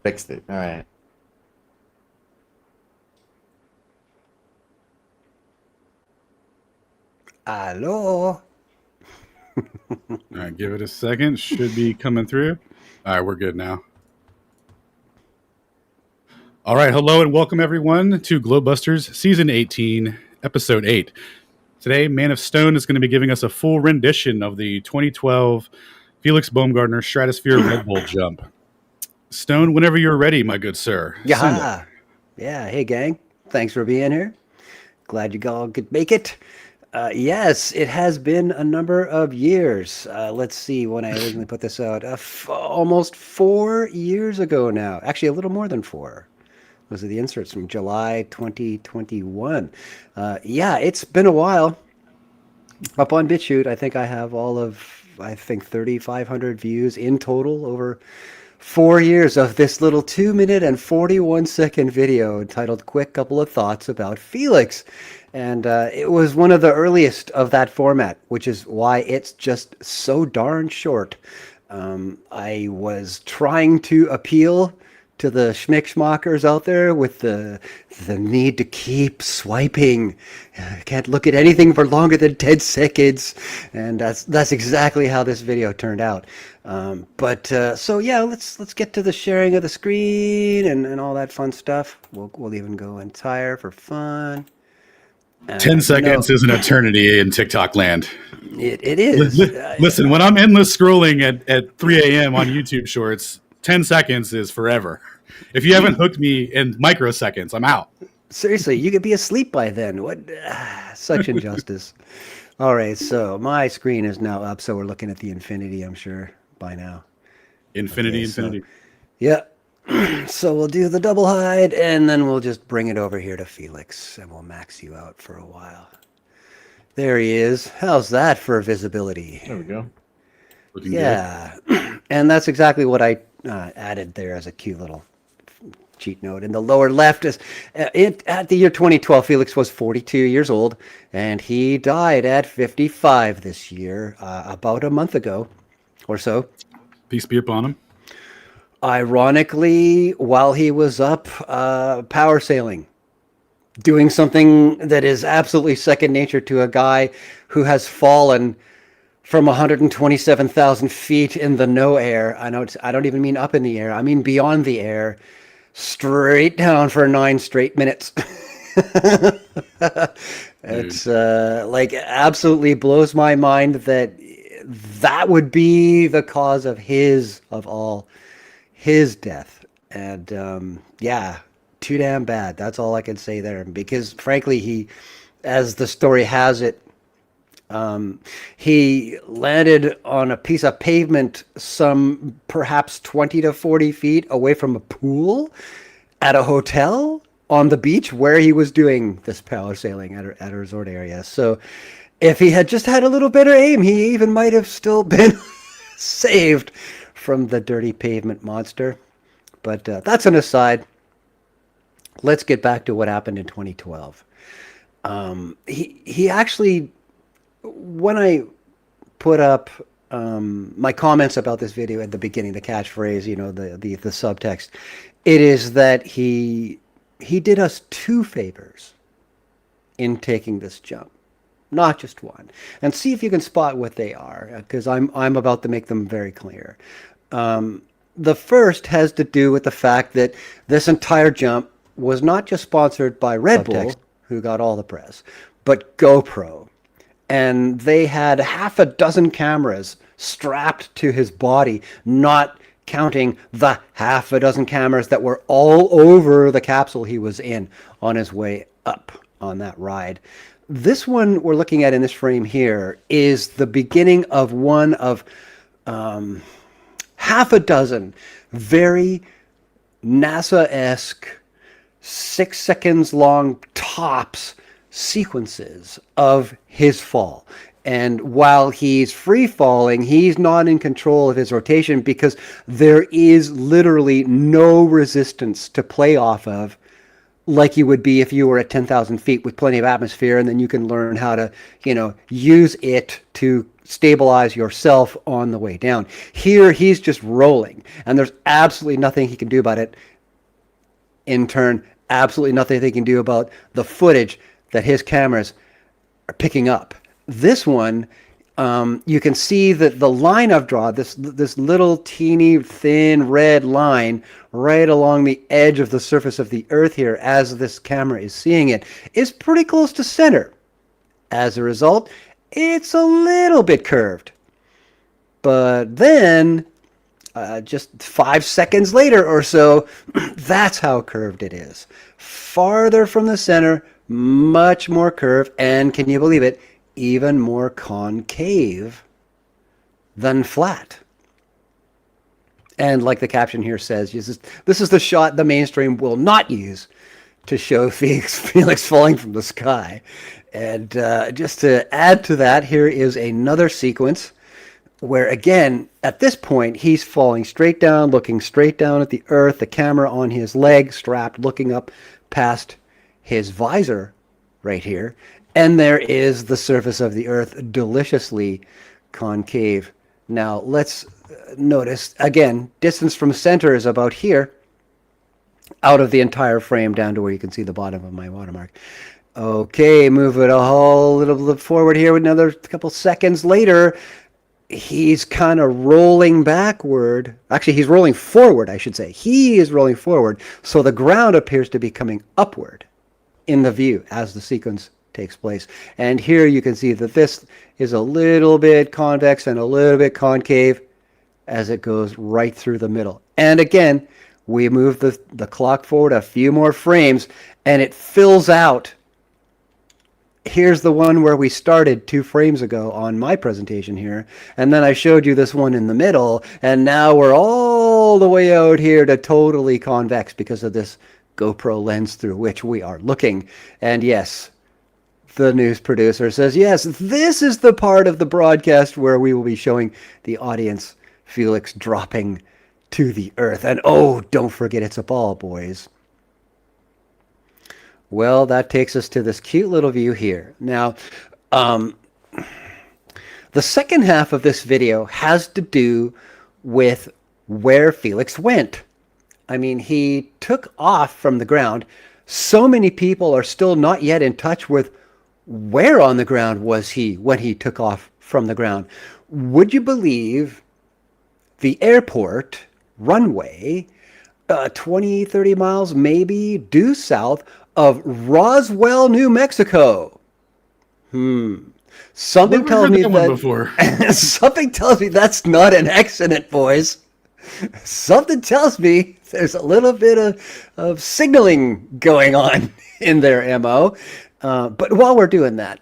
Fixed it. All right. Hello. All right, give it a second. Should be coming through. All right, we're good now. All right, hello and welcome everyone to GLOBEBUSTERS Season 18, Episode 8. Today, ManofStone is going to be giving us a full rendition of the 2012 Felix Baumgartner Stratosphere Red Bull jump. Stone, whenever you're ready, my good sir. Yeah. Hey, gang. Thanks for being here. Glad you all could make it. Yes, it has been a number of years. Let's see when I originally put this out. Almost 4 years ago now. Actually, a little more than 4. Those are the inserts from July 2021. Yeah, it's been a while. Up on BitChute, I think I have all of, 3,500 views in total over 4 years of this little 2-minute and 41-second video entitled Quick Couple of Thoughts About Felix. And it was one of the earliest of that format, which is why it's just so darn short. I was trying to appeal to the schmick-schmockers out there with the need to keep swiping. Can't look at anything for longer than 10 seconds. And that's exactly how this video turned out. So yeah, let's get to the sharing of the screen and all that fun stuff. We'll even go entire for fun. 10 seconds is an eternity in TikTok land. It is. Listen, when I'm endless scrolling at 3 a.m. on YouTube Shorts, 10 seconds is forever. If you haven't hooked me in microseconds, I'm out. Seriously, you could be asleep by then. What? Such injustice. All right, so my screen is now up, so we're looking at the infinity, I'm sure, by now. Infinity. Yeah. So we'll do the double hide, and then we'll just bring it over here to Felix, and we'll max you out for a while. There he is. How's that for visibility? There we go. Looking Yeah. And that's exactly what I added there as a cute little cheat note. In the lower left is at the year 2012, Felix was 42 years old, and he died at 55 this year, about a month ago or so. Peace be upon him. Ironically, while he was up power sailing, doing something that is absolutely second nature to a guy who has fallen from 127,000 feet in the no air. I don't even mean up in the air. I mean beyond the air, straight down for 9 straight minutes. It's like absolutely blows my mind that would be the cause of his death. And yeah, too damn bad. That's all I can say there. Because frankly, he, as the story has it, he landed on a piece of pavement some perhaps 20 to 40 feet away from a pool at a hotel on the beach where he was doing this power sailing at a resort area. So if he had just had a little better aim, he even might have still been saved from the dirty pavement monster. But that's an aside. Let's get back to what happened in 2012. He actually, when I put up my comments about this video at the beginning, the catchphrase, the subtext, it is that he did us 2 favors in taking this jump, not just one. And see if you can spot what they are, because I'm about to make them very clear. The first has to do with the fact that this entire jump was not just sponsored by Red Bull, who got all the press, but GoPro. And they had half a dozen cameras strapped to his body, not counting the half a dozen cameras that were all over the capsule he was in on his way up on that ride. This one we're looking at in this frame here is the beginning of one of half a dozen very NASA-esque 6 seconds long tops sequences of his fall. And while he's free falling, he's not in control of his rotation because there is literally no resistance to play off of like you would be if you were at 10,000 feet with plenty of atmosphere, and then you can learn how to, use it to stabilize yourself on the way down. Here, he's just rolling, and there's absolutely nothing he can do about it. In turn, absolutely nothing they can do about the footage that his cameras are picking up. This one, you can see that the line I've drawn, this little teeny thin red line right along the edge of the surface of the Earth here as this camera is seeing it, is pretty close to center. As a result, it's a little bit curved. But then, just 5 seconds later or so, that's how curved it is. Farther from the center, much more curved, and can you believe it, even more concave than flat. And like the caption here says, this is the shot the mainstream will not use to show Felix falling from the sky. And just to add to that, here is another sequence where, again, at this point, he's falling straight down, looking straight down at the Earth, the camera on his leg, strapped, looking up past his visor right here. And there is the surface of the Earth, deliciously concave. Now, let's notice, again, distance from center is about here, out of the entire frame down to where you can see the bottom of my watermark. Okay, move it a whole little bit forward here. Another couple seconds later, he's kind of rolling backward. Actually, he's rolling forward, I should say. He is rolling forward, so the ground appears to be coming upward in the view as the sequence takes place. And here you can see that this is a little bit convex and a little bit concave as it goes right through the middle. And again, we move the clock forward a few more frames and it fills out. Here's the one where we started 2 frames ago on my presentation here. And then I showed you this one in the middle. And now we're all the way out here to totally convex because of this GoPro lens through which we are looking. And yes, the news producer says, yes, this is the part of the broadcast where we will be showing the audience Felix dropping to the Earth. And oh, don't forget it's a ball, boys. Well, that takes us to this cute little view here. Now, the second half of this video has to do with where Felix went. I mean, he took off from the ground. So many people are still not yet in touch with where on the ground was he when he took off from the ground. Would you believe the airport runway, 20, 30 miles maybe due south of Roswell, New Mexico? Something tells me that something tells me that's not an accident, boys. Something tells me there's a little bit of signaling going on in their MO. But while we're doing that,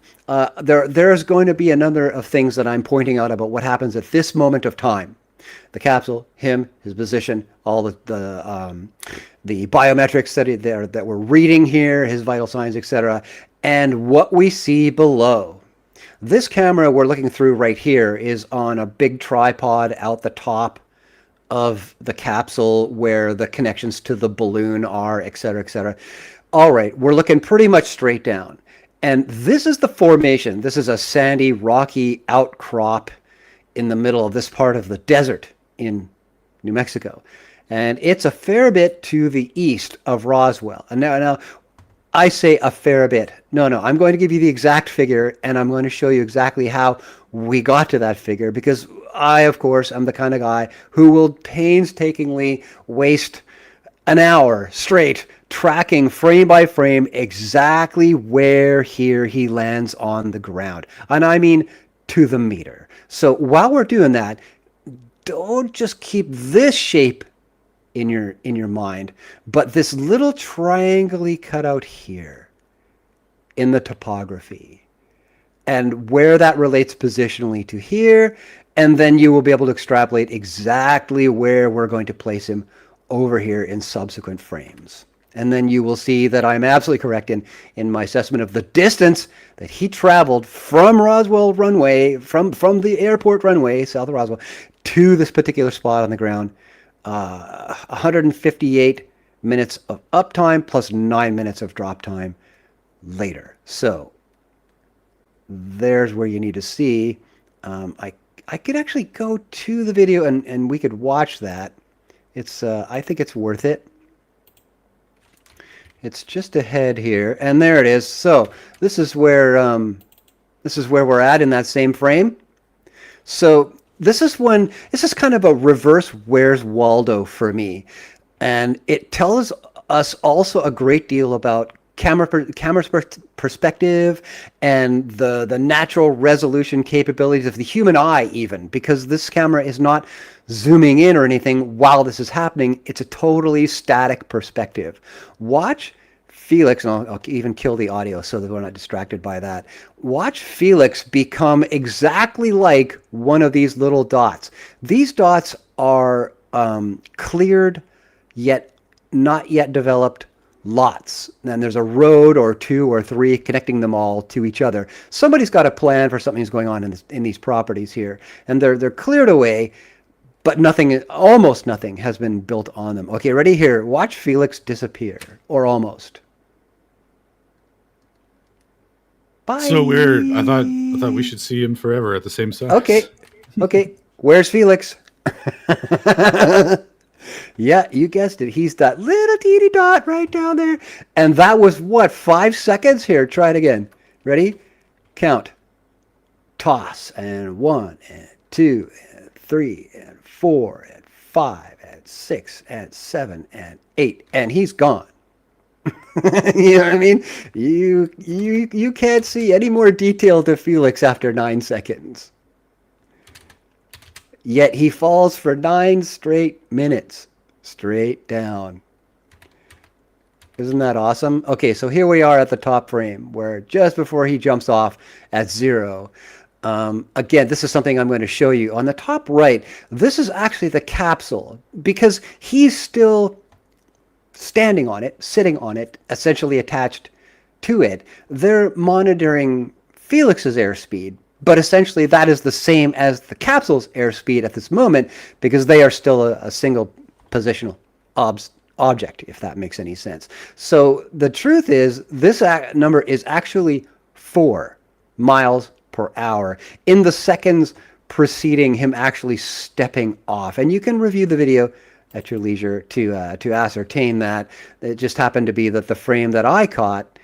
there's going to be a number of things that I'm pointing out about what happens at this moment of time. The capsule, him, his position, all the biometrics that we're reading here, his vital signs, etc., and what we see below. This camera we're looking through right here is on a big tripod out the top of the capsule where the connections to the balloon are, etc., etc. All right, we're looking pretty much straight down. And this is the formation. This is a sandy, rocky outcrop in the middle of this part of the desert in New Mexico. And it's a fair bit to the east of Roswell. And now I say a fair bit. No, I'm going to give you the exact figure, and I'm going to show you exactly how we got to that figure, because I, of course, am the kind of guy who will painstakingly waste an hour straight tracking frame by frame exactly where here he lands on the ground. And I mean to the meter. So while we're doing that, don't just keep this shape in your mind, but this little triangle cut out here in the topography and where that relates positionally to here, and then you will be able to extrapolate exactly where we're going to place him over here in subsequent frames. And then you will see that I'm absolutely correct in my assessment of the distance that he traveled from Roswell runway, from the airport runway, south of Roswell, to this particular spot on the ground. 158 minutes of uptime plus 9 minutes of drop time later. So there's where you need to see. I could actually go to the video and we could watch that. It's I think it's worth it. It's just ahead here, and there it is. So this is where we're at in that same frame. So this is kind of a reverse Where's Waldo for me, and it tells us also a great deal about camera's perspective and the natural resolution capabilities of the human eye, even because this camera is not zooming in or anything while this is happening. It's a totally static perspective. Watch Felix, and I'll even kill the audio so that we're not distracted by that. Watch Felix become exactly like one of these little dots. These dots are cleared yet not yet developed lots. And there's a road or two or three connecting them all to each other. Somebody's got a plan for something that's going on in these properties here. And they're cleared away, but nothing, almost nothing has been built on them. Okay, ready? Here, watch Felix disappear, or almost. Bye. So weird. I thought we should see him forever at the same size. Okay. Where's Felix? Yeah, you guessed it. He's that little teeny dot right down there. And that was what, 5 seconds? Here, try it again. Ready? Count. Toss. And 1, and 2, and 3, and 4, and 5, and 6, and 7, and 8. And he's gone. You know what I mean? You can't see any more detail to Felix after 9 seconds. Yet he falls for 9 straight minutes. Straight down. Isn't that awesome? Okay, so here we are at the top frame, where just before he jumps off at 0. Again, this is something I'm going to show you. On the top right, this is actually the capsule, because he's still standing on it, sitting on it, essentially attached to it. They're monitoring Felix's airspeed, but essentially that is the same as the capsule's airspeed at this moment, because they are still a single positional object, if that makes any sense. So the truth is, this number is actually 4 miles per hour in the seconds preceding him actually stepping off. And you can review the video at your leisure to ascertain that. It just happened to be that the frame that I caught,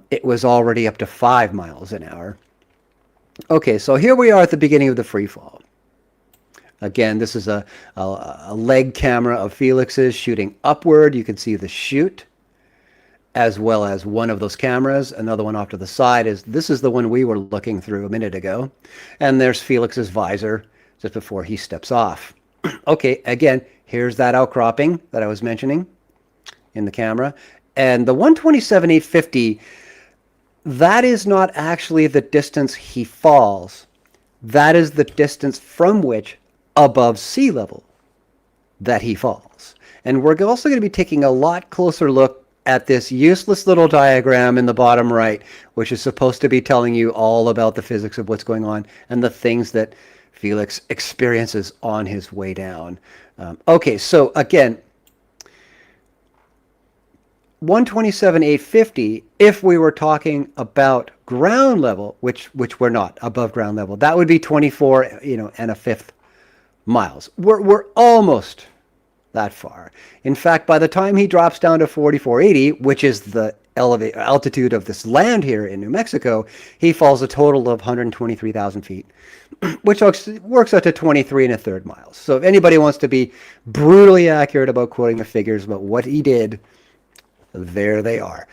it was already up to 5 miles an hour. Okay, so here we are at the beginning of the free fall. Again, this is a leg camera of Felix's shooting upward. You can see the chute, as well as one of those cameras. Another one off to the side this is the one we were looking through a minute ago. And there's Felix's visor just before he steps off. Okay, again, here's that outcropping that I was mentioning in the camera. And the 127,850, that is not actually the distance he falls. That is the distance from which above sea level that he falls. And we're also going to be taking a lot closer look at this useless little diagram in the bottom right, which is supposed to be telling you all about the physics of what's going on and the things that Felix experiences on his way down. Okay, so again, 127,850, if we were talking about ground level, which we're not above ground level, that would be 24, and a fifth miles. We're almost that far. In fact, by the time he drops down to 4480, which is the altitude of this land here in New Mexico, he falls a total of 123,000 feet, which works out to 23 1/3 miles. So if anybody wants to be brutally accurate about quoting the figures about what he did, there they are.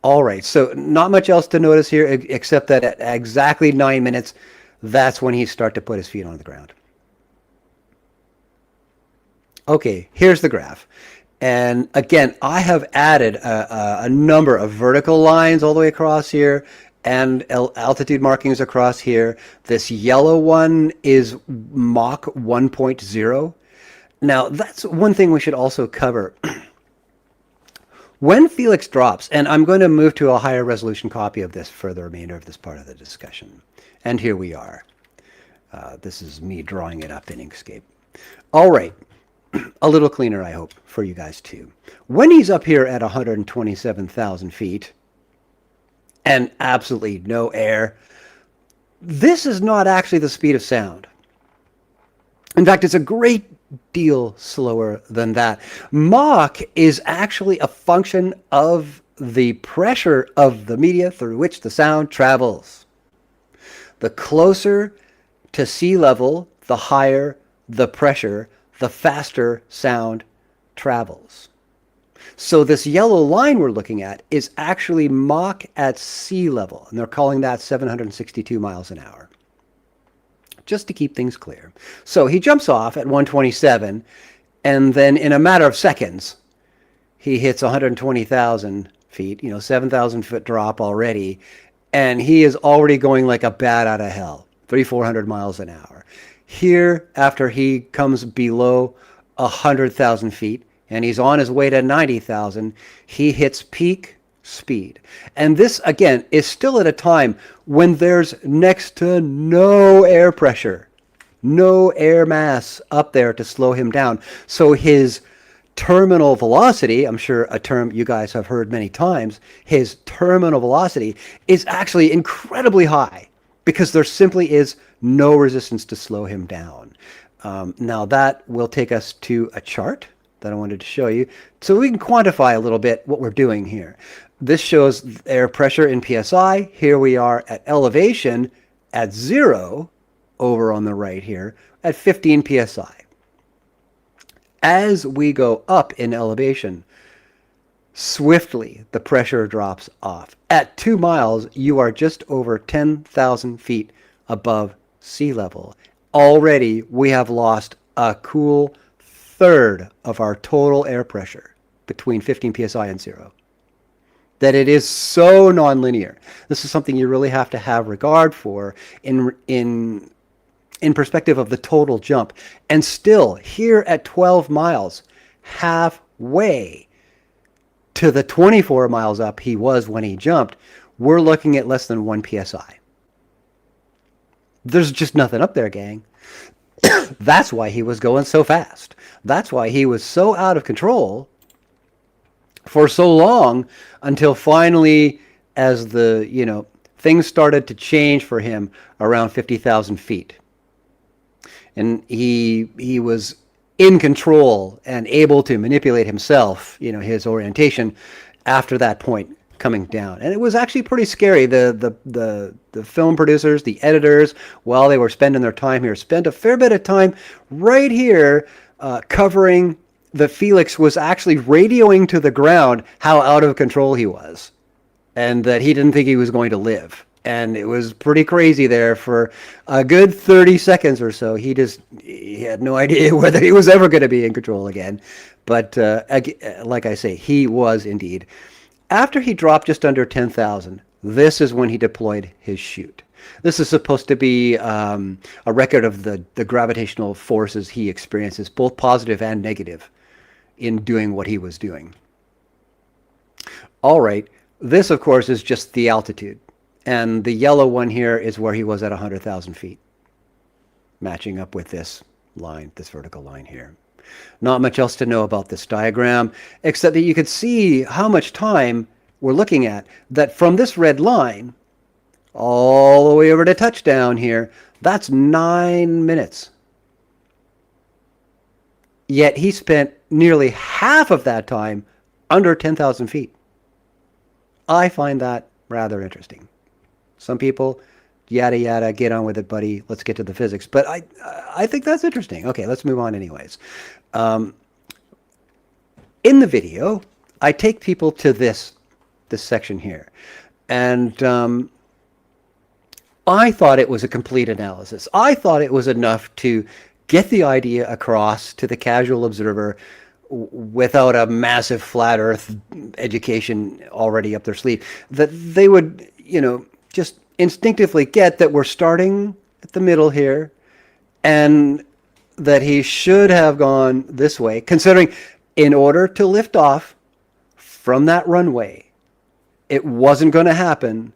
All right, so not much else to notice here, except that at exactly 9 minutes, that's when he starts to put his feet on the ground. Okay, here's the graph. And again, I have added a number of vertical lines all the way across here and altitude markings across here. This yellow one is Mach 1.0. Now, that's one thing we should also cover. When Felix drops, and I'm going to move to a higher resolution copy of this for the remainder of this part of the discussion. And here we are. This is me drawing it up in Inkscape. All right. a little cleaner, I hope, for you guys too. When he's up here at 127,000 feet and absolutely no air, this is not actually the speed of sound. In fact, it's a great deal slower than that. Mach is actually a function of the pressure of the media through which the sound travels. The closer to sea level, the higher the pressure, the faster sound travels. So this yellow line we're looking at is actually Mach at sea level, and they're calling that 762 miles an hour. Just to keep things clear. So he jumps off at 127, and then in a matter of seconds, he hits 120,000 feet, 7,000 foot drop already, and he is already going like a bat out of hell, 300-400 miles an hour. Here, after he comes below 100,000 feet, and he's on his way to 90,000, he hits peak speed. And this, again, is still at a time when there's next to no air pressure, no air mass up there to slow him down. So his terminal velocity, I'm sure a term you guys have heard many times, his terminal velocity is actually incredibly high because there simply is no resistance to slow him down. Now that will take us to a chart that I wanted to show you so we can quantify a little bit what we're doing here. This shows air pressure in PSI. Here we are at elevation at 0 over on the right here at 15 PSI. As we go up in elevation, swiftly the pressure drops off. At 2 miles, you are just over 10,000 feet above sea level. Already, we have lost a cool third of our total air pressure between 15 psi and 0. That it is so nonlinear. This is something you really have to have regard for in perspective of the total jump. And still, here at 12 miles, halfway to the 24 miles up he was when he jumped, we're looking at less than 1 psi. There's just nothing up there, gang. That's why he was going so fast. That's why he was so out of control for so long until finally, as the, things started to change for him around 50,000 feet. And he was in control and able to manipulate himself, his orientation after that point coming down. And it was actually pretty scary. The film producers, the editors, while they were spending their time here, spent a fair bit of time right here covering that Felix was actually radioing to the ground how out of control he was and that he didn't think he was going to live. And it was pretty crazy there for a good 30 seconds or so. He had no idea whether he was ever going to be in control again. But like I say, he was indeed. After he dropped just under 10,000, this is when he deployed his chute. This is supposed to be a record of the gravitational forces he experiences, both positive and negative, in doing what he was doing. All right, this, of course, is just the altitude. And the yellow one here is where he was at 100,000 feet, matching up with this line, this vertical line here. Not much else to know about this diagram, except that you could see how much time we're looking at. That from this red line all the way over to touchdown here, that's 9 minutes. Yet he spent nearly half of that time under 10,000 feet. I find that rather interesting. Some people, yada yada, get on with it, buddy. Let's get to the physics. But I think that's interesting. Okay, let's move on anyways. In the video, I take people to this section here. And I thought it was a complete analysis. I thought it was enough to get the idea across to the casual observer without a massive flat earth education already up their sleeve, that they would, just instinctively get that we're starting at the middle here and that he should have gone this way, considering in order to lift off from that runway, it wasn't going to happen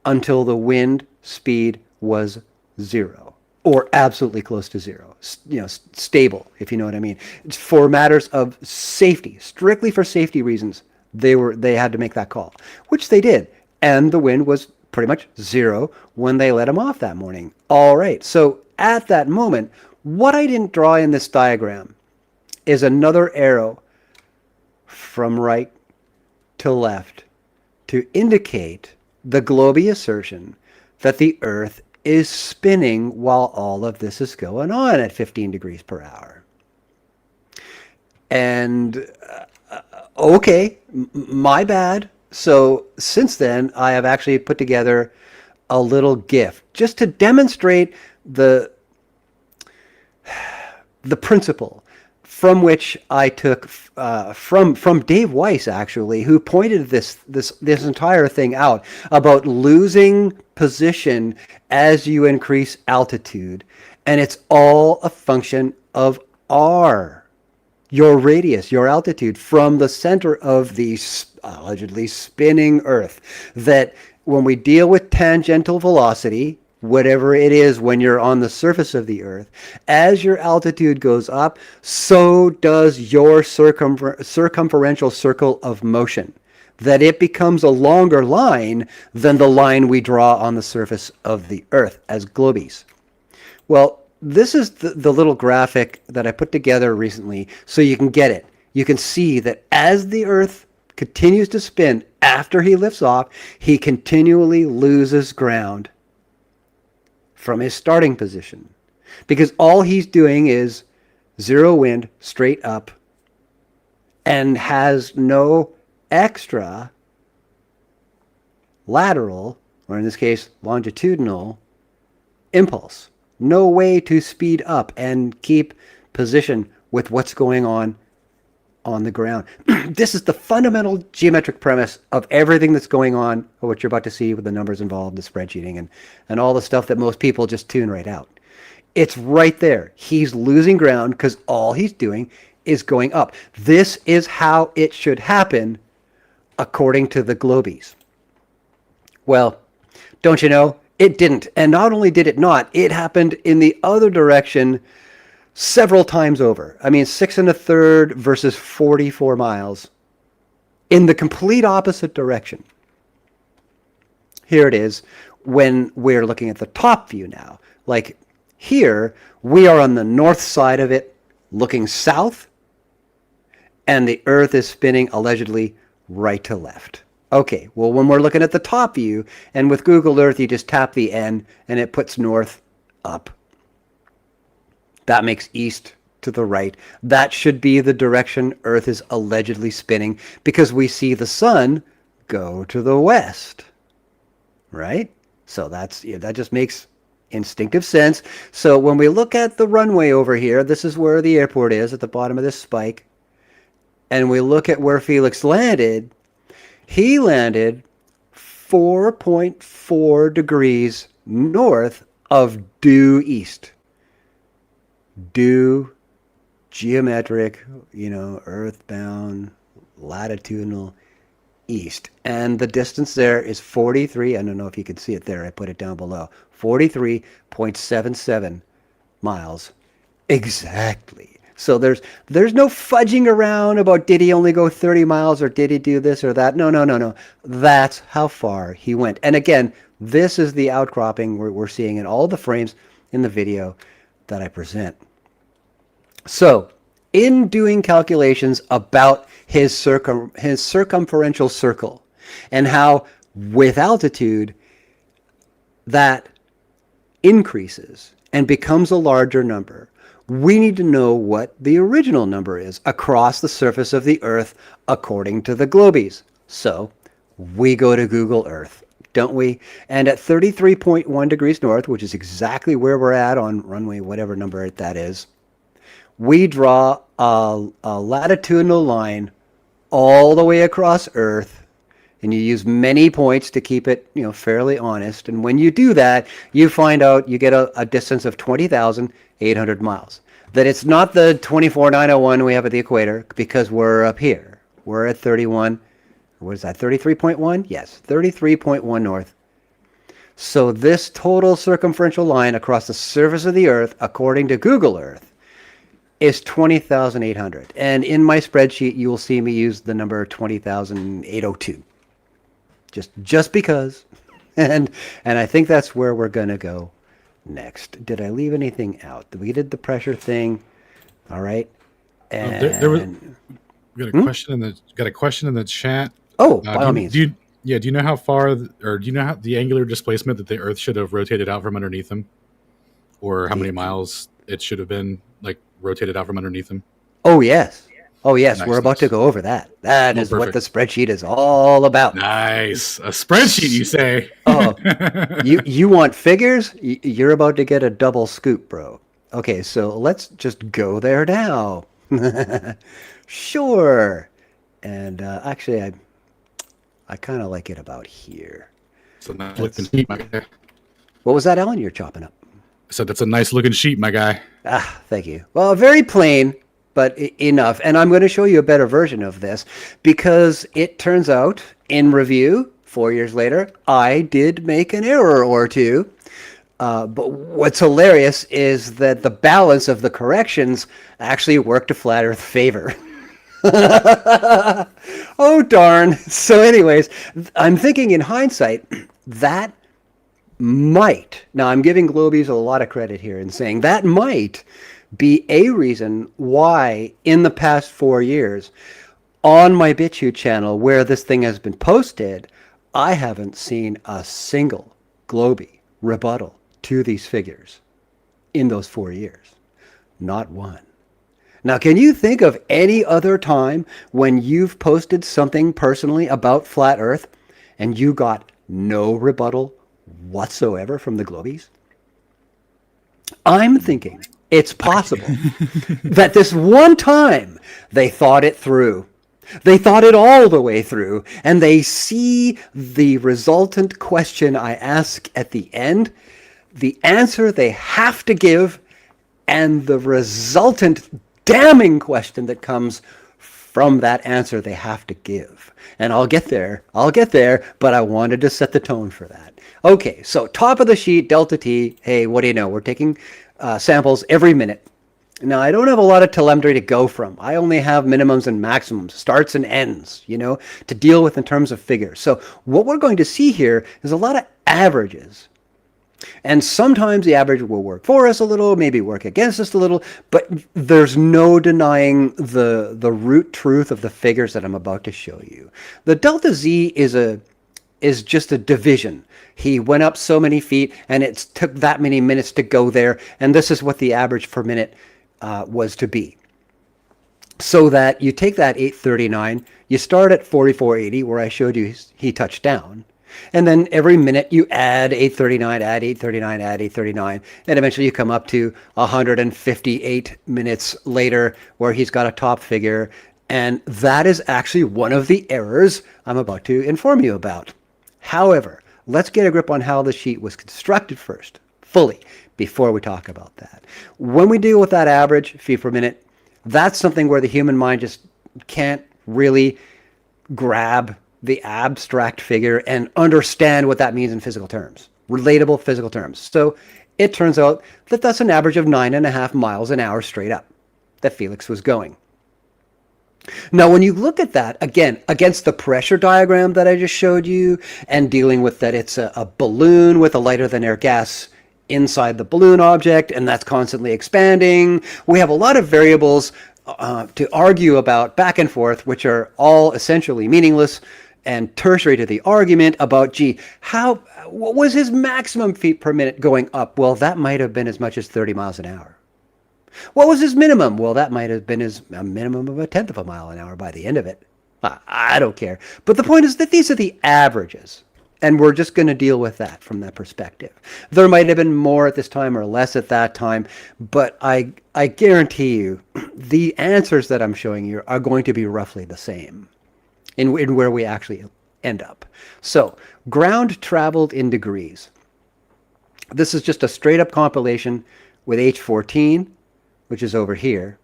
until the wind speed was 0 or absolutely close to zero, stable, if you know what I mean. For matters of safety, strictly for safety reasons, they had to make that call, which they did. And the wind was pretty much zero when they let him off that morning. All right. So at that moment, what I didn't draw in this diagram is another arrow from right to left to indicate the Globie assertion that the Earth is spinning while all of this is going on at 15 degrees per hour. And okay, my bad. So since then, I have actually put together a little GIF just to demonstrate the principle from which I took from Dave Weiss, actually, who pointed this entire thing out about losing position as you increase altitude, and it's all a function of r, your radius, your altitude from the center of the allegedly spinning Earth. That when we deal with tangential velocity, whatever it is when you're on the surface of the Earth, as your altitude goes up, so does your circumferential circle of motion, that it becomes a longer line than the line we draw on the surface of the Earth as globies. Well, this is the little graphic that I put together recently so you can get it. You can see that as the Earth continues to spin after he lifts off, he continually loses ground from his starting position, because all he's doing is zero wind straight up and has no extra lateral, or in this case longitudinal, impulse. No way to speed up and keep position with what's going on the ground. This is the fundamental geometric premise of everything that's going on, or what you're about to see with the numbers involved, the spreadsheeting, and all the stuff that most people just tune right out. It's right there. He's losing ground because all he's doing is going up. This is how it should happen according to the globies. Well, don't you know, it didn't. And not only did it not, it happened in the other direction several times over. I mean, 6 1/3 versus 44 miles in the complete opposite direction. Here it is when we're looking at the top view now. Like here, we are on the north side of it looking south, and the Earth is spinning allegedly right to left. Okay, well, when we're looking at the top view, and with Google Earth, you just tap the N and it puts north up. That makes east to the right. That should be the direction Earth is allegedly spinning, because we see the sun go to the west, right? So that just makes instinctive sense. So when we look at the runway over here, this is where the airport is at the bottom of this spike, and we look at where Felix landed. He landed 4.4 degrees north of due east. Due, geometric, earthbound, latitudinal east. And the distance there is 43, I don't know if you can see it there, I put it down below, 43.77 miles exactly. So there's no fudging around about did he only go 30 miles or did he do this or that. No. That's how far he went. And again, this is the outcropping we're seeing in all the frames in the video that I present. So, in doing calculations about his circumferential circle and how with altitude that increases and becomes a larger number, we need to know what the original number is across the surface of the Earth according to the globies. So, we go to Google Earth, don't we? And at 33.1 degrees north, which is exactly where we're at on runway, whatever number that is, we draw a latitudinal line all the way across Earth, and you use many points to keep it, fairly honest. And when you do that, you find out you get a distance of 20,800 miles. That it's not the 24,901 we have at the equator, because we're up here. We're at 31. What is that? 33.1? Yes, 33.1 north. So this total circumferential line across the surface of the Earth, according to Google Earth, is 20,800. And in my spreadsheet, you will see me use the number 20,802. Just because. And I think that's where we're going to go next. Did I leave anything out? We did the pressure thing. All right. And we got a question in the chat. Oh, by all means. Do you know how far, or do you know how the angular displacement that the Earth should have rotated out from underneath them, or how many miles it should have been like rotated out from underneath them? Oh yes. Nice, We're about to go over that. That is what the spreadsheet is all about. Nice. A spreadsheet, you say? Oh, you want figures? You're about to get a double scoop, bro. Okay, so let's just go there now. Sure. And actually, I kind of like it about here. It's a nice looking sheet, my guy. What was that, Alan? You're chopping up. I said that's a nice looking sheet, my guy. Thank you. Well, very plain, but enough. And I'm going to show you a better version of this because it turns out, in review, 4 years later, I did make an error or two. But what's hilarious is that the balance of the corrections actually worked to Flat Earth favor. Oh, darn. So anyways, I'm thinking in hindsight, that might, now I'm giving Globies a lot of credit here and saying that might be a reason why in the past 4 years on my BitChute channel where this thing has been posted, I haven't seen a single Globie rebuttal to these figures in those 4 years. Not one. Now, can you think of any other time when you've posted something personally about Flat Earth and you got no rebuttal whatsoever from the Globies? I'm thinking it's possible that this one time they thought it through. They thought it all the way through, and they see the resultant question I ask at the end, the answer they have to give, and the resultant damning question that comes from that answer they have to give. And I'll get there, but I wanted to set the tone for that. Okay, so top of the sheet, delta T. Hey, what do you know? We're taking samples every minute. Now, I don't have a lot of telemetry to go from. I only have minimums and maximums, starts and ends, to deal with in terms of figures. So what we're going to see here is a lot of averages. And sometimes the average will work for us a little, maybe work against us a little, but there's no denying the root truth of the figures that I'm about to show you. The delta Z is just a division. He went up so many feet, and it took that many minutes to go there, and this is what the average per minute was to be. So that you take that 839, you start at 4480, where I showed you he touched down, and then every minute you add 839, add 839, add 839, and eventually you come up to 158 minutes later, where he's got a top figure, and that is actually one of the errors I'm about to inform you about. However, let's get a grip on how the sheet was constructed first, fully, before we talk about that. When we deal with that average feet per minute, that's something where the human mind just can't really grab the abstract figure and understand what that means in physical terms, relatable physical terms. So it turns out that that's an average of 9.5 miles an hour straight up that Felix was going. Now, when you look at that, again, against the pressure diagram that I just showed you, and dealing with that it's a balloon with a lighter than air gas inside the balloon object, and that's constantly expanding, we have a lot of variables to argue about back and forth, which are all essentially meaningless and tertiary to the argument about, gee, what was his maximum feet per minute going up? Well, that might have been as much as 30 miles an hour. What was his minimum? Well, that might have been a minimum of a tenth of a mile an hour by the end of it. I don't care. But the point is that these are the averages, and we're just going to deal with that from that perspective. There might have been more at this time or less at that time, but I guarantee you the answers that I'm showing you are going to be roughly the same in where we actually end up. So, ground traveled in degrees. This is just a straight up compilation with H14, which is over here.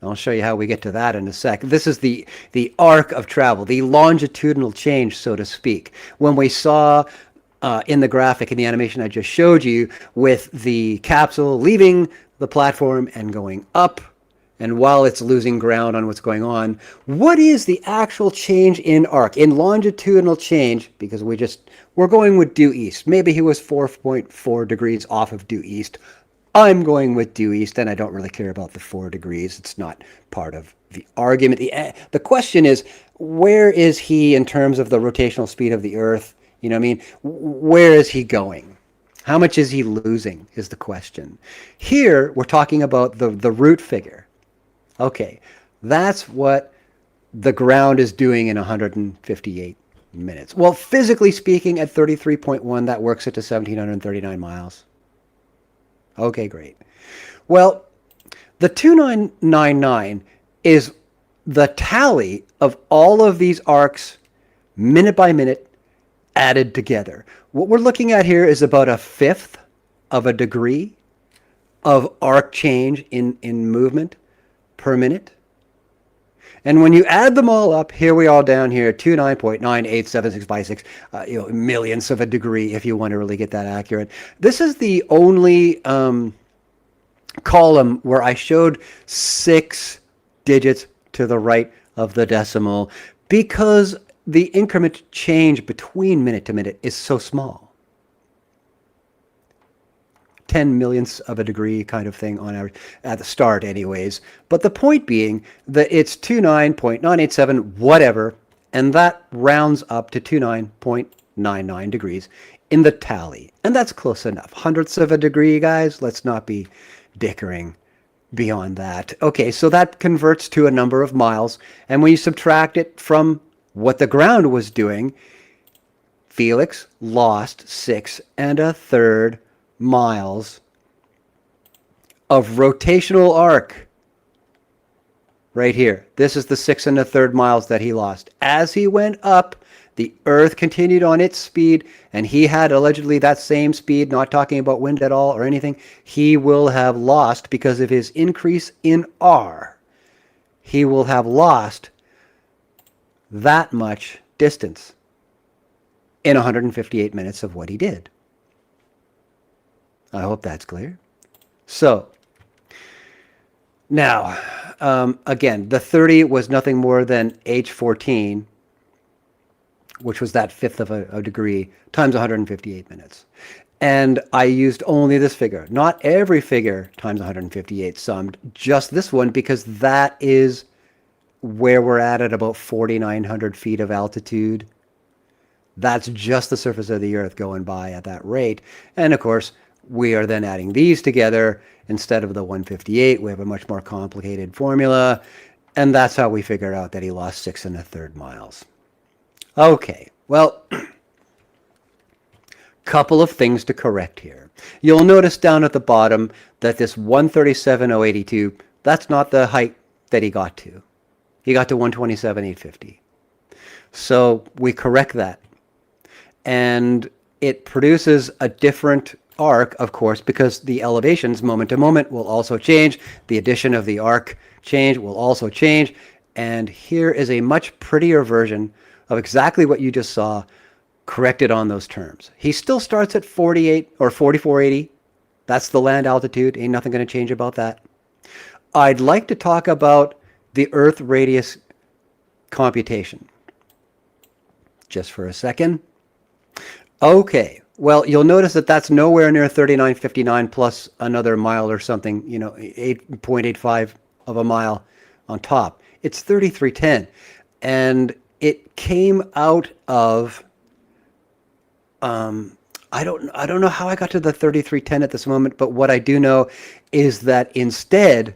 I'll show you how we get to that in a sec. This is the arc of travel, the longitudinal change, so to speak. When we saw in the graphic in the animation I just showed you, with the capsule leaving the platform and going up. And while it's losing ground on what's going on, what is the actual change in arc, in longitudinal change? Because we're going with due east. Maybe he was 4.4 degrees off of due east. I'm going with due east, and I don't really care about the 4 degrees. It's not part of the argument. The question is, where is he in terms of the rotational speed of the Earth? You know what I mean? Where is he going? How much is he losing is the question. Here, we're talking about the root figure. Okay, that's what the ground is doing in 158 minutes. Well, physically speaking, at 33.1, that works it to 1,739 miles. Okay, great. Well, the 2999 is the tally of all of these arcs, minute by minute, added together. What we're looking at here is about 1/5 of a degree of arc change in movement per minute. And when you add them all up, here we are down here, 29.9876 by 6, millionths of a degree, if you want to really get that accurate. This is the only column where I showed 6 digits to the right of the decimal, because the increment change between minute to minute is so small. 10 millionths of a degree kind of thing on average at the start anyways. But the point being that it's 29.987 whatever, and that rounds up to 29.99 degrees in the tally. And that's close enough. Hundredths of a degree, guys. Let's not be dickering beyond that. Okay, so that converts to a number of miles. And when you subtract it from what the ground was doing, Felix lost 6 1/3 miles of rotational arc right here. This is the 6 1/3 miles that he lost. As he went up, the Earth continued on its speed, and he had allegedly that same speed, not talking about wind at all or anything. He will have lost, because of his increase in R, he will have lost that much distance in 158 minutes of what he did. I hope that's clear. So, now, again, the 30 was nothing more than H14, which was that 1/5 of a degree, times 158 minutes. And I used only this figure, not every figure times 158 summed, just this one, because that is where we're at about 4,900 feet of altitude. That's just the surface of the Earth going by at that rate. And of course, we are then adding these together instead of the 158. We have a much more complicated formula, and that's how we figure out that he lost 6 1/3 miles. Okay, well, couple of things to correct here. You'll notice down at the bottom that this 137,082, that's not the height that he got to. He got to 127,850. So we correct that. And it produces a different arc, of course, because the elevations moment to moment will also change. The addition of the arc change will also change. And here is a much prettier version of exactly what you just saw, corrected on those terms. He still starts at 48 or 4480. That's the land altitude. Ain't nothing going to change about that. I'd like to talk about the Earth radius computation just for a second. Okay, well, you'll notice that that's nowhere near 3959 plus another mile or something, 8.85 of a mile on top. It's 3310. And it came out of, I don't know how I got to the 3310 at this moment, but what I do know is that instead,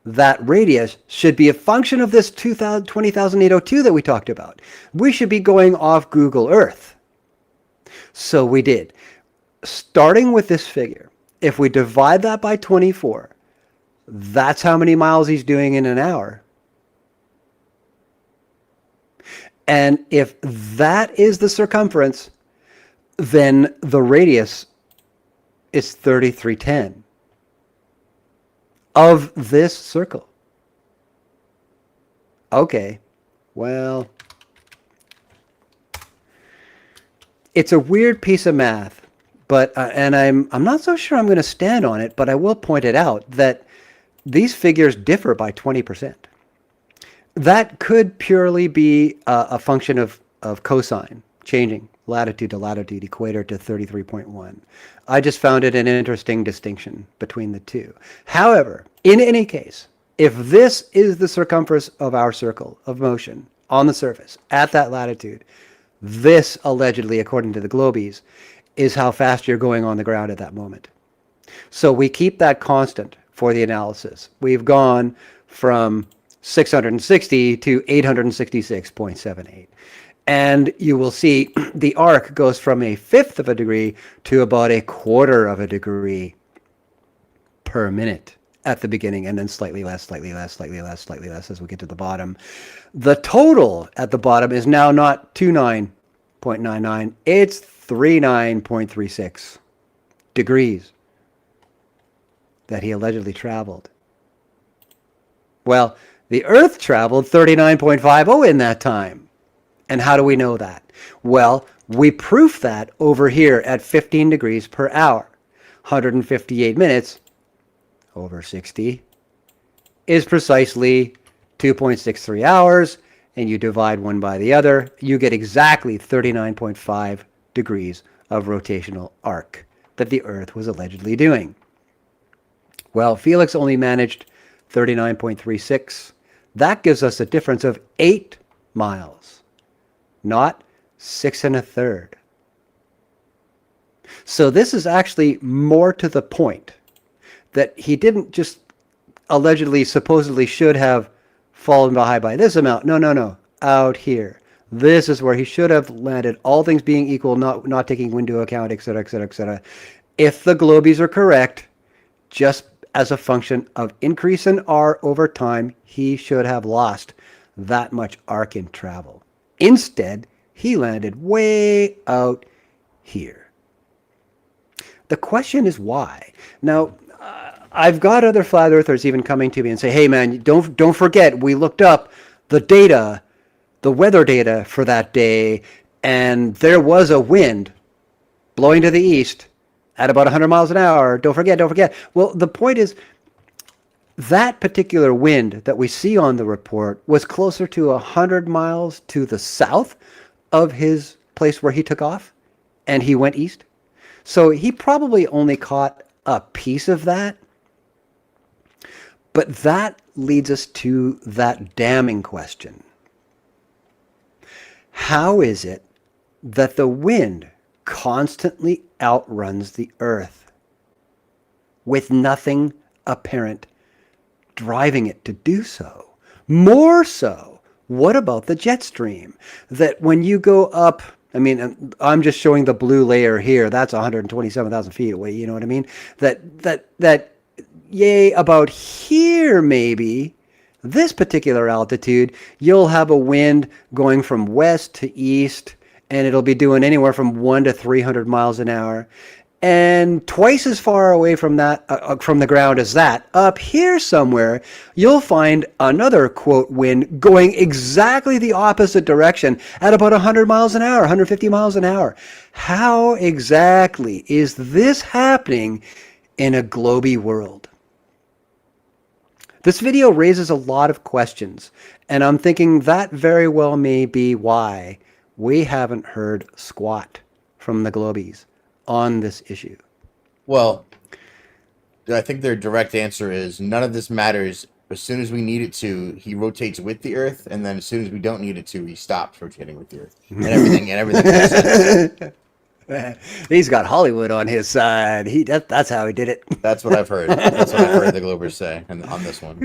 that radius should be a function of this 20,802 that we talked about. We should be going off Google Earth. So we did. Starting with this figure, if we divide that by 24, that's how many miles he's doing in an hour. And if that is the circumference, then the radius is 3310 of this circle. Okay, well, It's a weird piece of math, but and I'm not so sure I'm going to stand on it, but I will point it out that these figures differ by 20%. That could purely be a function of cosine changing latitude to latitude, equator to 33.1. I just found it an interesting distinction between the two. However, in any case, if this is the circumference of our circle of motion on the surface at that latitude, this allegedly, according to the Globies, is how fast you're going on the ground at that moment. So we keep that constant for the analysis. We've gone from 660 to 866.78. And you will see the arc goes from 1/5 of a degree to about 1/4 of a degree per minute at the beginning, and then slightly less, slightly less, slightly less, slightly less as we get to the bottom. The total at the bottom is now not 29.99, it's 39.36 degrees that he allegedly traveled. Well, the Earth traveled 39.50 in that time. And how do we know that? Well, we proof that over here at 15 degrees per hour. 158 minutes over 60 is precisely 2.63 hours, and you divide one by the other, you get exactly 39.5 degrees of rotational arc that the Earth was allegedly doing. Well, Felix only managed 39.36. That gives us a difference of 8 miles, not 6 1/3. So this is actually more to the point that he didn't just allegedly, supposedly should have fallen behind by this amount. No. Out here. This is where he should have landed, all things being equal, not taking wind into account, etc., etc., etc. If the Globies are correct, just as a function of increase in R over time, he should have lost that much arc in travel. Instead, he landed way out here. The question is why. Now, I've got other flat earthers even coming to me and say, hey man, don't forget, we looked up the data, the weather data for that day, and there was a wind blowing to the east at about 100 miles an hour. Don't forget. Well, the point is, that particular wind that we see on the report was closer to 100 miles to the south of his place where he took off, and he went east. So he probably only caught a piece of that. But that leads us to that damning question. How is it that the wind constantly outruns the Earth with nothing apparent driving it to do so? More so, what about the jet stream? That when you go up, I mean, I'm just showing the blue layer here, that's 127,000 feet away, you know what I mean? That yay, about here maybe, this particular altitude, you'll have a wind going from west to east, and it'll be doing anywhere from 100 to 300 miles an hour. And twice as far away from that, from the ground as that, up here somewhere, you'll find another, quote, wind going exactly the opposite direction at about 100 miles an hour, 150 miles an hour. How exactly is this happening in a globy world? This video raises a lot of questions, and I'm thinking that very well may be why we haven't heard squat from the globies on this issue. Well, I think their direct answer is none of this matters. As soon as we need it to, he rotates with the Earth, and then as soon as we don't need it to, he stops rotating with the Earth, and everything makes sense. He's got Hollywood on his side. That's how he did it. That's what I've heard. That's what I've heard the Globers say on this one.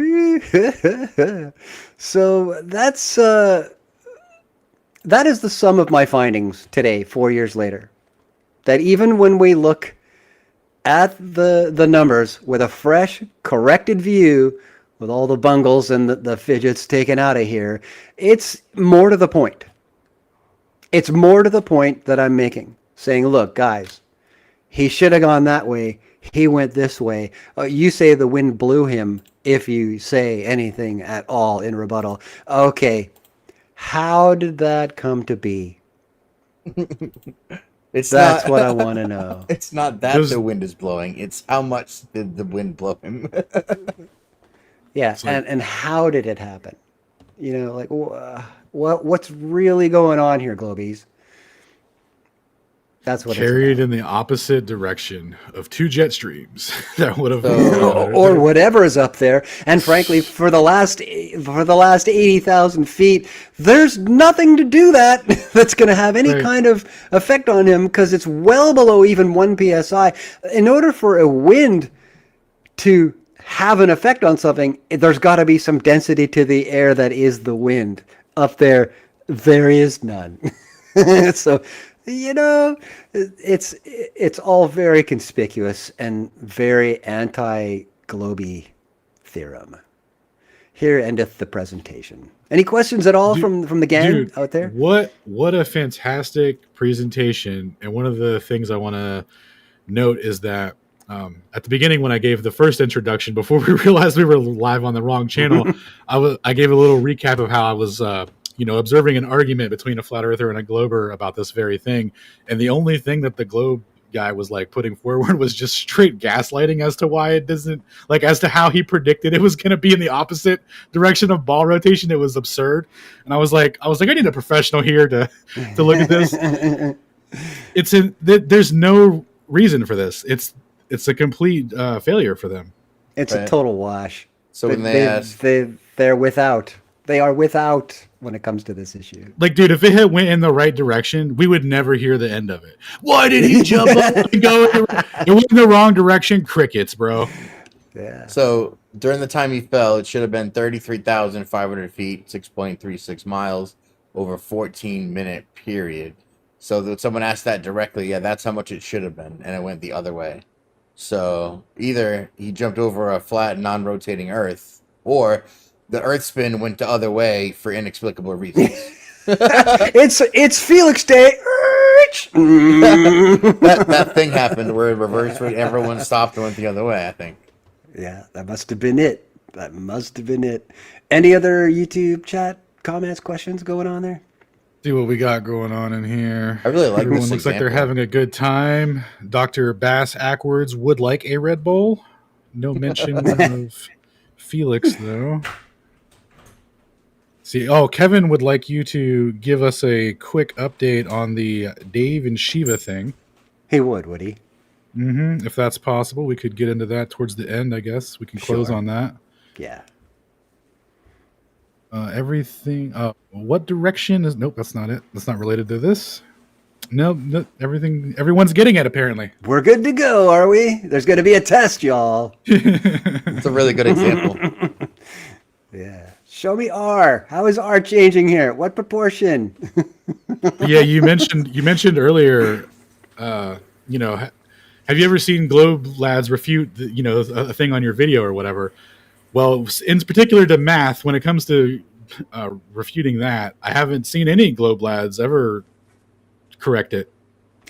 So that is the sum of my findings today, 4 years later. That even when we look at the numbers with a fresh, corrected view, with all the bungles and the fidgets taken out of here, it's more to the point. It's more to the point that I'm making. Saying, look, guys, he should have gone that way. He went this way. You say the wind blew him if you say anything at all in rebuttal. Okay, how did that come to be? That's what I want to know. It's not that the wind is blowing. It's how much did the wind blow him. Yeah, like, and how did it happen? You know, like what's really going on here, Globies? That's what carried it's in the opposite direction of two jet streams that would have or whatever is up there. And frankly, for the last 80,000 feet, there's nothing to do that that's going to have any kind of effect on him because it's well below even 1 psi. In order for a wind to have an effect on something, there's got to be some density to the air that is the wind. Up there, there is none. So, you know, it's all very conspicuous and very anti-Globy theorem. Here endeth the presentation. Any questions at all from the gang out there? What a fantastic presentation. And one of the things I want to note is that at the beginning, when I gave the first introduction, before we realized we were live on the wrong channel, I gave a little recap of how I was observing an argument between a flat earther and a glober about this very thing. And the only thing that the globe guy was like putting forward was just straight gaslighting as to why it doesn't, like, as to how he predicted it was going to be in the opposite direction of ball rotation. It was absurd. And I was like, I need a professional here to look at this. There's no reason for this. It's a complete failure for them. It's a total wash. So when they are without when it comes to this issue. Like, dude, if it had went in the right direction, we would never hear the end of it. Why did he jump up and go? It went in the wrong direction. Crickets, bro. Yeah. So during the time he fell, it should have been 33,500 feet, 6.36 miles over 14-minute period. So that someone asked that directly, yeah, that's how much it should have been, and it went the other way. So either he jumped over a flat, non-rotating Earth, or the Earth spin went the other way for inexplicable reasons. It's Felix Day. that thing happened where it reversed, where everyone stopped and went the other way, I think. Yeah, that must have been it. Any other YouTube chat comments, questions going on there? See what we got going on in here. I really like Everyone this looks like they're example. having a good time. Dr. Bass Ackwards would like a Red Bull. No mention of Felix, though. See, Kevin would like you to give us a quick update on the Dave and Shiva thing. He would he? Mm-hmm. If that's possible, we could get into that towards the end, I guess. We can close on that. Yeah. Everything. What direction is? Nope, that's not it. That's not related to this. No, everything. Everyone's getting it, apparently. We're good to go, are we? There's going to be a test, y'all. It's a really good example. Yeah. Show me R. How is R changing here? What proportion? Yeah, you mentioned earlier. Have you ever seen Globe Lads refute a thing on your video or whatever? Well, in particular to math, when it comes to refuting that, I haven't seen any Globe Lads ever correct it.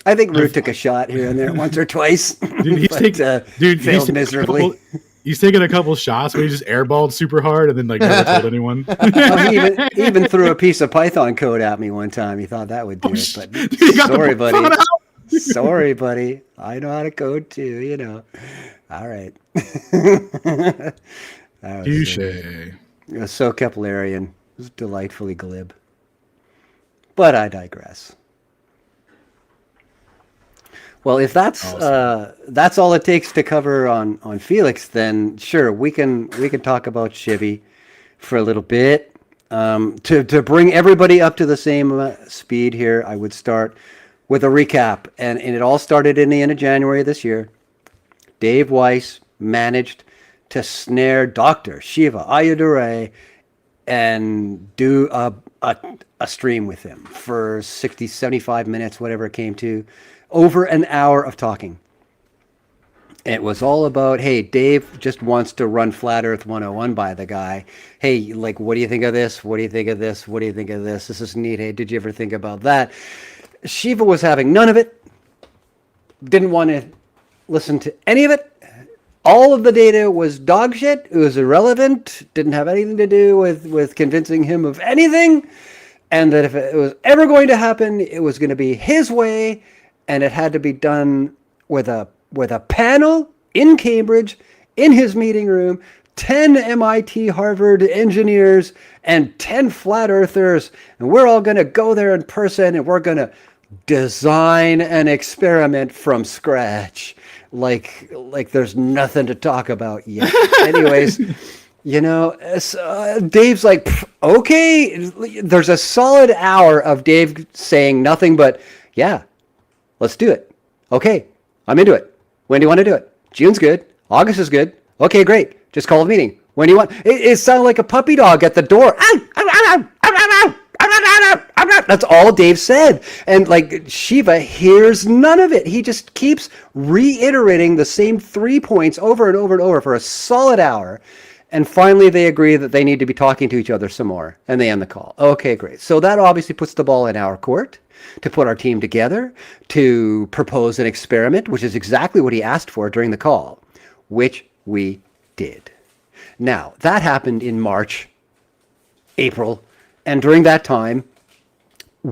I think Root took a shot here and there once or twice. Dude, failed miserably. He's taken a couple shots where he just airballed super hard and then never told anyone. He even threw a piece of Python code at me one time. He thought that would do it, but sorry, buddy. Sorry, buddy. I know how to code too. All right. Touche. It was so Keplerian. It was delightfully glib. But I digress. Well, if that's that's all it takes to cover on Felix, then sure, we can talk about Shiva for a little bit. To bring everybody up to the same speed here, I would start with a recap, and it all started in the end of January this year. Dave Weiss managed to snare Dr. Shiva Ayyadurai and do a stream with him for 60, 75 minutes, whatever it came to. Over an hour of talking. It was all about, hey, Dave just wants to run Flat Earth 101 by the guy. Hey, like, what do you think of this? What do you think of this? What do you think of this? This is neat. Hey, did you ever think about that? Shiva was having none of it. Didn't want to listen to any of it. All of the data was dog shit. It was irrelevant. Didn't have anything to do with convincing him of anything. And that if it was ever going to happen, it was going to be his way. and it had to be done with a panel in Cambridge, in his meeting room, 10 MIT Harvard engineers and 10 flat earthers, and we're all going to go there in person, and we're going to design an experiment from scratch, like there's nothing to talk about yet. Anyways, Dave's like, okay. There's a solid hour of Dave saying nothing but, yeah, let's do it. Okay, I'm into it. When do you want to do it? June's good. August is good. Okay, great. Just call a meeting. When do you want? It sounded like a puppy dog at the door. That's all Dave said. And like Shiva hears none of it. He just keeps reiterating the same 3 points over and over and over for a solid hour. And finally, they agree that they need to be talking to each other some more. And they end the call. Okay, great. So that obviously puts the ball in our court to put our team together, to propose an experiment, which is exactly what he asked for during the call, which we did. Now, that happened in March, April, and during that time,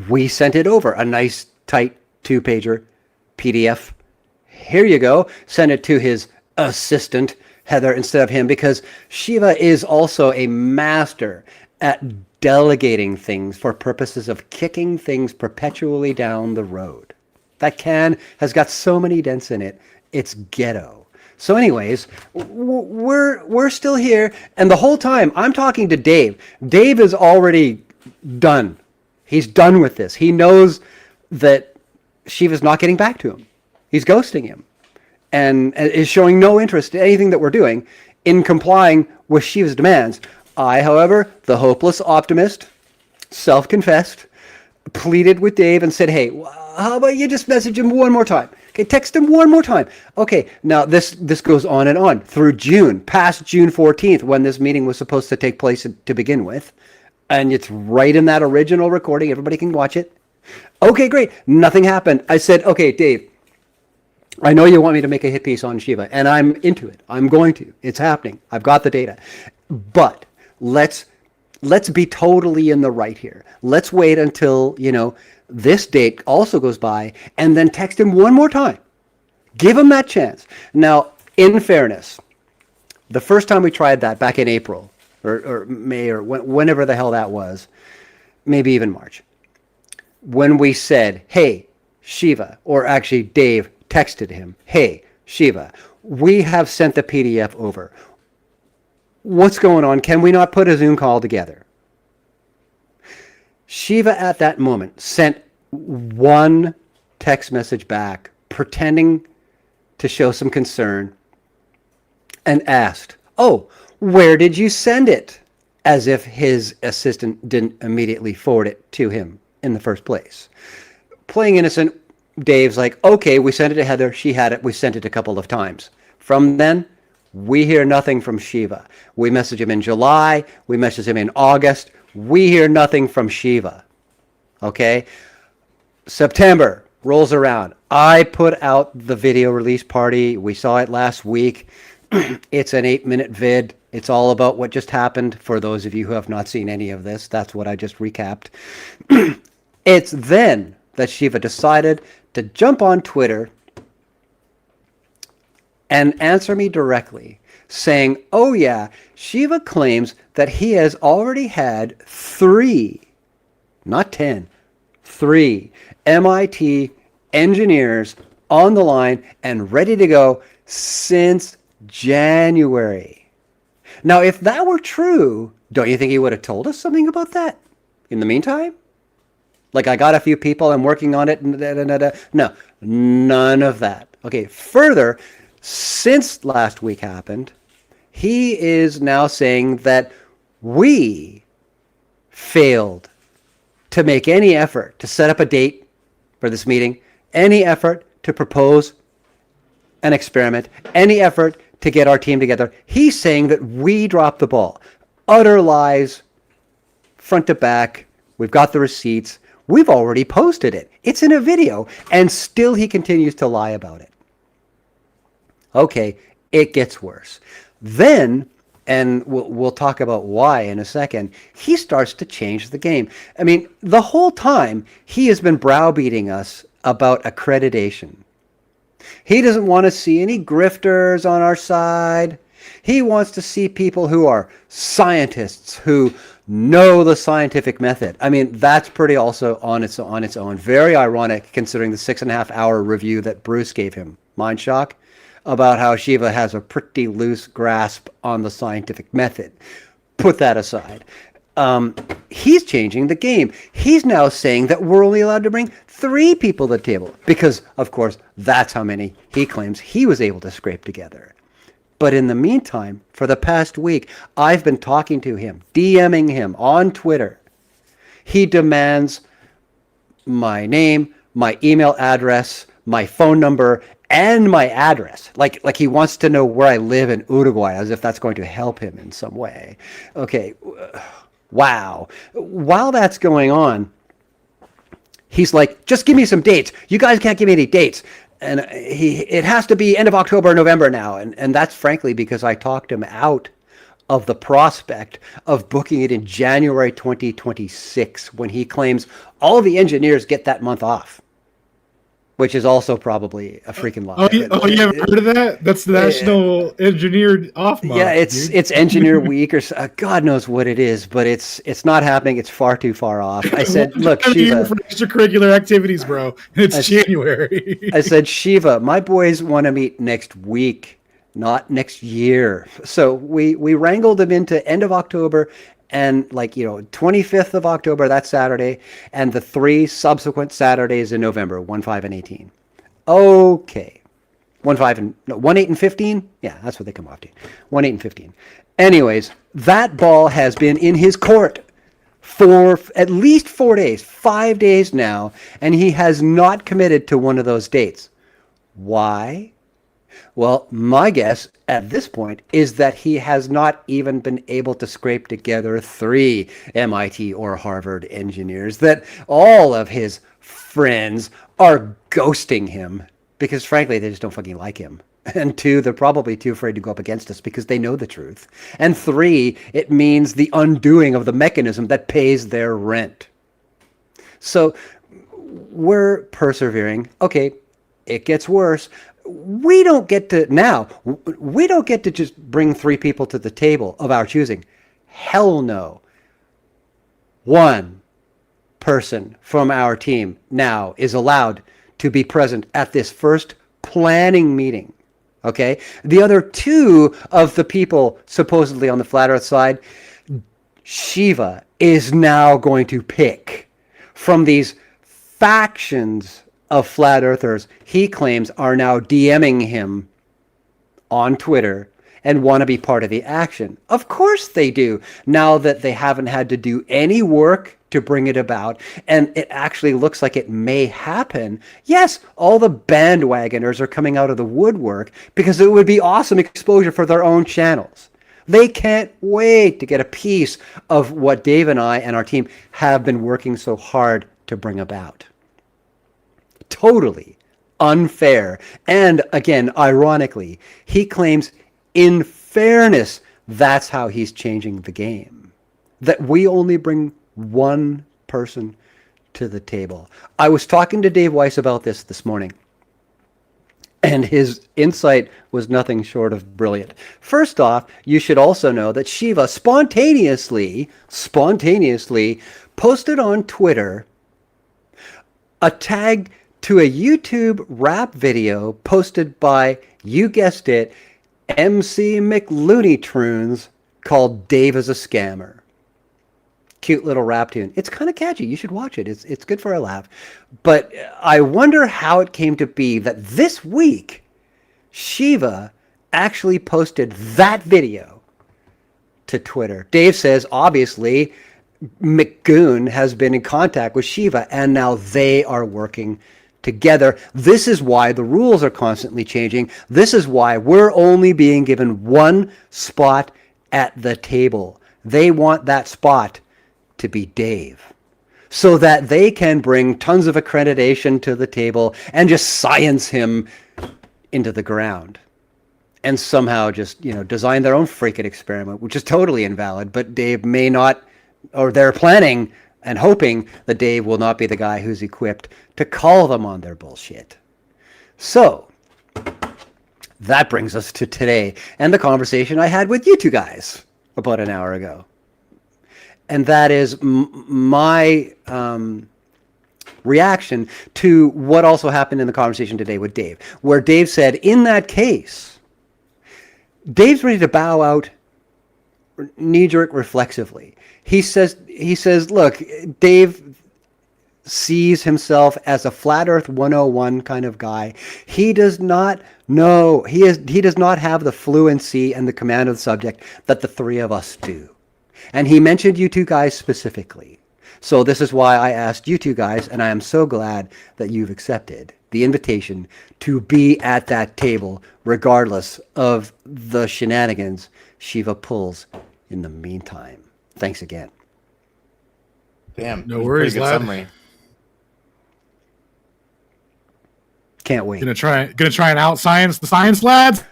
we sent it over, a nice, tight 2-pager PDF. Here you go. Send it to his assistant, Heather, instead of him, because Shiva is also a master at delegating things for purposes of kicking things perpetually down the road. That can has got so many dents in it, it's ghetto. So anyways, we're still here, and the whole time I'm talking to Dave. Dave is already done. He's done with this. He knows that Shiva's not getting back to him. He's ghosting him and is showing no interest in anything that we're doing in complying with Shiva's demands. I, however, the hopeless optimist, self-confessed, pleaded with Dave and said, hey, how about you just message him one more time? Okay, text him one more time. Okay, now this goes on and on through June, past June 14th, when this meeting was supposed to take place to begin with. And it's right in that original recording. Everybody can watch it. Okay, great. Nothing happened. I said, okay, Dave, I know you want me to make a hit piece on Shiva, and I'm into it. I'm going to. It's happening. I've got the data. But let's be totally in the right here. Let's wait until, this date also goes by, and then text him one more time. Give him that chance. Now, in fairness, the first time we tried that back in April, or May, or whenever the hell that was, maybe even March, when we said, hey, Shiva, or actually Dave texted him, hey, Shiva, we have sent the PDF over. What's going on? Can we not put a Zoom call together? Shiva at that moment sent one text message back, pretending to show some concern, and asked, oh, where did you send it? As if his assistant didn't immediately forward it to him in the first place. Playing innocent, Dave's like, okay, we sent it to Heather. She had it. We sent it a couple of times. From then, we hear nothing from Shiva. We message him in July. We message him in August. We hear nothing from Shiva. Okay? September rolls around. I put out the video release party. We saw it last week. It's an 8-minute vid. It's all about what just happened. For those of you who have not seen any of this, that's what I just recapped. It's then that Shiva decided to jump on Twitter and answer me directly, saying, oh yeah, Shiva claims that he has already had 3, not 10, 3 MIT engineers on the line and ready to go since January. Now, if that were true, don't you think he would have told us something about that in the meantime? Like, I got a few people, I'm working on it. No, none of that. Okay, further, since last week happened, he is now saying that we failed to make any effort to set up a date for this meeting, any effort to propose an experiment, any effort to get our team together. He's saying that we dropped the ball. Utter lies, front to back. We've got the receipts. We've already posted it. It's in a video, and still he continues to lie about it. Okay, it gets worse. Then, and we'll talk about why in a second, he starts to change the game. I mean, the whole time he has been browbeating us about accreditation. He doesn't want to see any grifters on our side. He wants to see people who are scientists, who know the scientific method. I mean, that's pretty also on its own. Very ironic considering the 6.5-hour review that Bruce gave him. Mind shock? About how Shiva has a pretty loose grasp on the scientific method. Put that aside. He's changing the game. He's now saying that we're only allowed to bring 3 people to the table because, of course, that's how many he claims he was able to scrape together. But in the meantime, for the past week, I've been talking to him, DMing him on Twitter. He demands my name, my email address, my phone number, and my address. Like he wants to know where I live in Uruguay, as if that's going to help him in some way. Okay, wow. While that's going on, he's like, just give me some dates. You guys can't give me any dates. And it has to be end of October, November now. And that's frankly because I talked him out of the prospect of booking it in January 2026 when he claims all the engineers get that month off, which is also probably a freaking lie. Oh, you haven't heard of that? That's the National Engineer Off Month. Yeah, it's Engineer Week or God knows what it is, but it's not happening. It's far too far off. I said, look, Shiva, for extracurricular activities, bro. It's January. I said, Shiva, my boys want to meet next week, not next year. So we wrangled them into end of October. And 25th of October, that's Saturday, and the 3 subsequent Saturdays in November, 1, 5, and 18. Okay. 1, 8, and 15? Yeah, that's what they come off to. 1, 8, and 15. Anyways, that ball has been in his court for at least 4 days, 5 days now, and he has not committed to one of those dates. Why? Well, my guess at this point is that he has not even been able to scrape together 3 MIT or Harvard engineers, that all of his friends are ghosting him because, frankly, they just don't fucking like him. And 2, they're probably too afraid to go up against us because they know the truth. And 3, it means the undoing of the mechanism that pays their rent. So we're persevering. Okay, it gets worse. We don't get to just bring 3 people to the table of our choosing. Hell no. 1 person from our team now is allowed to be present at this first planning meeting. Okay? The other 2 of the people supposedly on the Flat Earth side, Shiva is now going to pick from these factions of flat earthers he claims are now DMing him on Twitter and want to be part of the action. Of course they do, now that they haven't had to do any work to bring it about, and it actually looks like it may happen. Yes, all the bandwagoners are coming out of the woodwork because it would be awesome exposure for their own channels. They can't wait to get a piece of what Dave and I and our team have been working so hard to bring about. Totally unfair. And again, ironically, he claims in fairness, that's how he's changing the game. That we only bring 1 person to the table. I was talking to Dave Weiss about this morning, and his insight was nothing short of brilliant. First off, you should also know that Shiva spontaneously posted on Twitter a tag to a YouTube rap video posted by, you guessed it, MC McLooney-Troons called Dave is a Scammer. Cute little rap tune. It's kind of catchy. You should watch it. It's good for a laugh. But I wonder how it came to be that this week, Shiva actually posted that video to Twitter. Dave says, obviously, McGoon has been in contact with Shiva, and now they are working together. This is why the rules are constantly changing. This is why we're only being given 1 spot at the table. They want that spot to be Dave, so that they can bring tons of accreditation to the table and just science him into the ground. And somehow just, design their own freaking experiment, which is totally invalid, but Dave may not, or they're planning and hoping that Dave will not be the guy who's equipped to call them on their bullshit. So that brings us to today and the conversation I had with you two guys about an hour ago. And that is my reaction to what also happened in the conversation today with Dave, where Dave said, in that case, Dave's ready to bow out knee-jerk reflexively. He says, look, Dave sees himself as a flat earth 101 kind of guy. He does not know, he does not have the fluency and the command of the subject that the three of us do. And he mentioned you two guys specifically. So this is why I asked you two guys, and I am so glad that you've accepted the invitation to be at that table, regardless of the shenanigans Shiva pulls in the meantime. Thanks again. Damn. No worries, good lad. Summary. Can't wait. Gonna try and out science the science lads.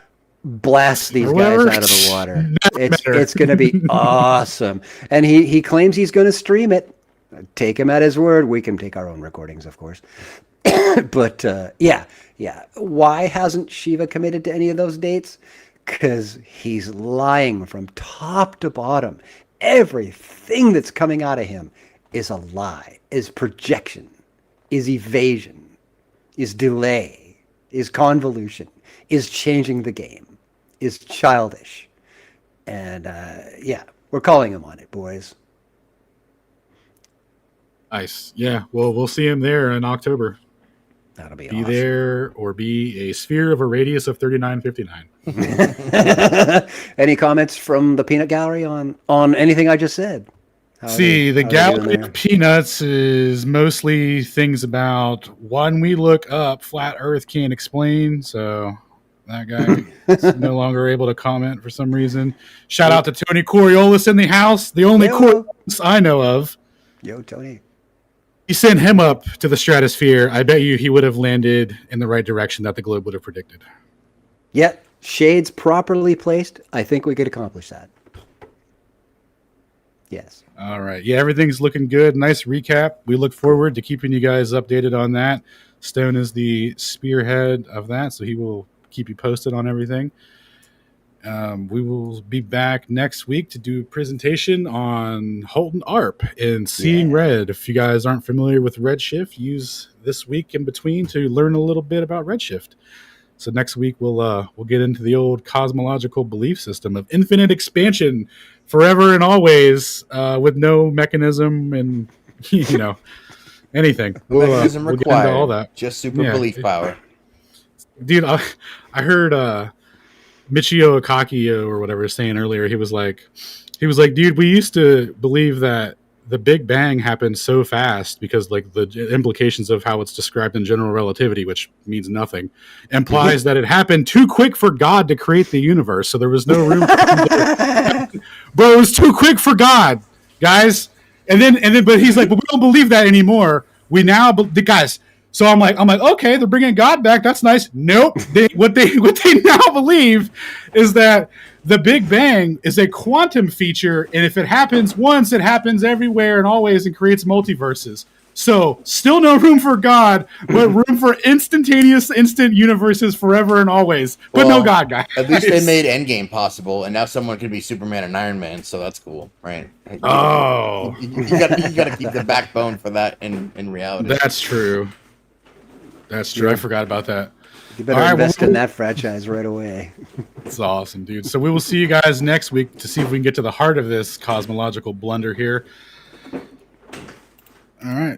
Blast these Or guys whatever. out of the water. Matter. It's going to be awesome. And he claims he's going to stream it. Take him at his word. We can take our own recordings, of course. But yeah. Why hasn't Shiva committed to any of those dates? Because he's lying from top to bottom. Everything that's coming out of him is a lie, is projection, is evasion, is delay, is convolution, is changing the game, is childish. And yeah, we're calling him on it, boys. Nice. Yeah. Well, we'll see him there in October. That'll be Be awesome. there or be a sphere of a radius of 3959. Any comments from the peanut gallery on anything I just said? See, the gallery of peanuts is mostly things about when we look up, flat Earth can't explain. So that guy is no longer able to comment for some reason. Shout out to Tony Coriolis in the house, the only Coriolis I know of. Yo, Tony. You sent him up to the stratosphere. I bet you he would have landed in the right direction that the globe would have predicted. Yep. Shades properly placed. I think we could accomplish that. Yes. All right. Yeah, everything's looking good. Nice recap. We look forward to keeping you guys updated on that. Stone is the spearhead of that, so he will keep you posted on everything. We will be back next week to do a presentation on Holton ARP and Seeing Red. If you guys aren't familiar with Redshift, use this week in between to learn a little bit about Redshift. So next week we'll get into the old cosmological belief system of infinite expansion, forever and always, with no mechanism and anything. Mechanism we'll get required. into all that. Just super belief power. Dude, I heard Michio Akakio or whatever saying earlier. He was like, dude, we used to believe that the Big Bang happened so fast because like the implications of how it's described in general relativity, which means nothing, implies that it happened too quick for God to create the universe. So there was no room. Bro, it was too quick for God, guys. And then, but he's like, but we don't believe that anymore. We now, the guys. So I'm like, okay, they're bringing God back. That's nice. Nope. What they now believe is that the Big Bang is a quantum feature, and if it happens once, it happens everywhere and always, and creates multiverses. So still no room for God, but room for instant universes forever and always. But Well, no God, guys. At least they made Endgame possible, and now someone can be Superman and Iron Man, so that's cool, right? Oh, you got to keep the backbone for that in reality. that's true. That's true. I forgot about that. You better invest in that franchise right away. It's awesome, dude. So we will see you guys next week to see if we can get to the heart of this cosmological blunder here. All right.